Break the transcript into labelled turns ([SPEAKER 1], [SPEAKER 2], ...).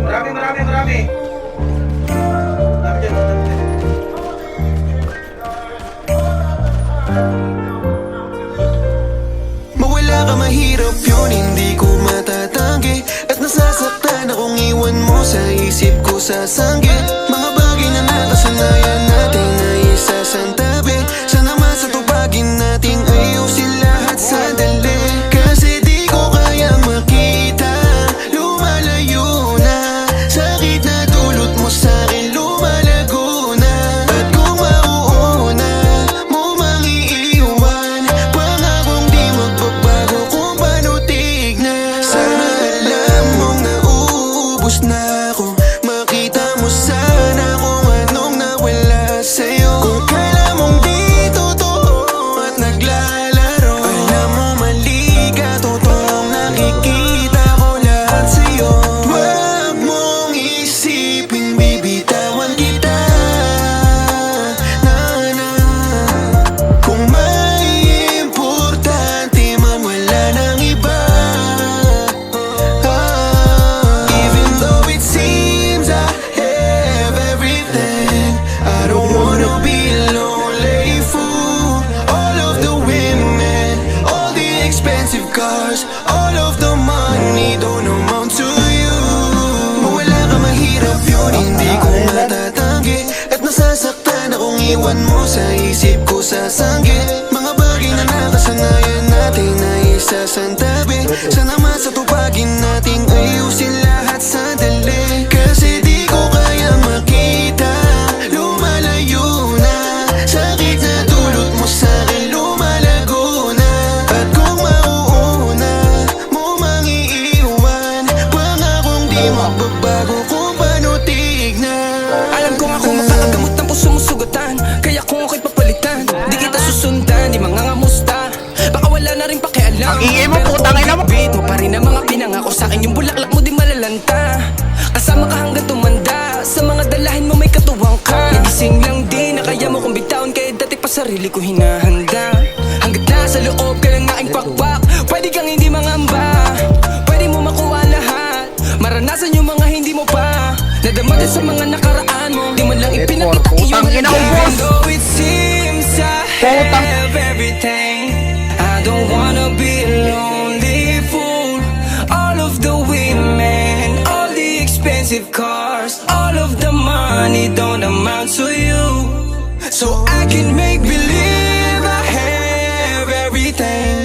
[SPEAKER 1] Marami, marami, marami. Marami dyan, marami dyan.
[SPEAKER 2] Mawala ka mahirap yun, hindi ko matatanggi. At nasasaktan akong iwan mo sa isip ko sasanggit. Mga bagay na nakasanayan natin ay isasantabi. Sana masatupagin nating ayusin lahat sandali. Kasi di ko kaya makita, lumalayo na. Sakit na dulot mo sa'kin, lumalago na. At kung mauuna mo mang iiwan, pangakong di magbabago kung paano tignan. Sana alam mong nauubos na ako, makita mo sana kung anong nawala sa'yo. Kung kailan mong di totoo at naglalaro, alam mo mali ka, totoong nakikita ko lahat sa'yo. Huwag mong isiping bibitawan kita, na. Kung may importante man, wala nang iba. Even though it seems I have everything, I don't wanna be a lonely fool. All of the women, all the expensive cars, all of the money don't amount to you. Mawala ka mahirap yun, hindi ko matatanggi. At nasasaktan akong iwan mo sa isip ko sasanggit. Mga bagay na nakasanayan natin ay isasantabi. Sana masatupagin nating ayusin lahat sandali. Kasi di ko kaya makita, lumalayo na. Sakit na dulot mo sa'kin, lumalago na. At kung mauuna mo mang iiwan, pangakong di magbabago kung paano tignan.
[SPEAKER 3] Alam ko nga kung makakagamot ng puso mo sugatan, kaya kung ako'y papalitan, di kita susundan, di mangangamusta. Baka wala na rin pakialam.
[SPEAKER 4] Ang ingay mo,
[SPEAKER 3] Pero
[SPEAKER 4] putang ina mo.
[SPEAKER 3] kung bibit mo pa rin ang mga pinangako sa'kin, yung bulaklak mo di malalanta. Kasama ka hanggang tumanda, sa mga dalahin mo may katuwang ka. Nagising lang din na kaya mo kong bitawan, kaya dati pa sarili ko hinahanda. Hanggat nasa loob ka ng aking pakpak, pwede kang hindi mangamba. Pwede mo makuha lahat, maranasan yung mga hindi mo pa. Nadama din sa mga nakaraan mo, di man lang ipinakita iyong
[SPEAKER 4] Putang ina mo, boss.
[SPEAKER 3] Even though it seems I have everything, I don't wanna be a lonely fool. All of the women, all the expensive cars, all of the money don't amount to you. So I can make believe I have everything.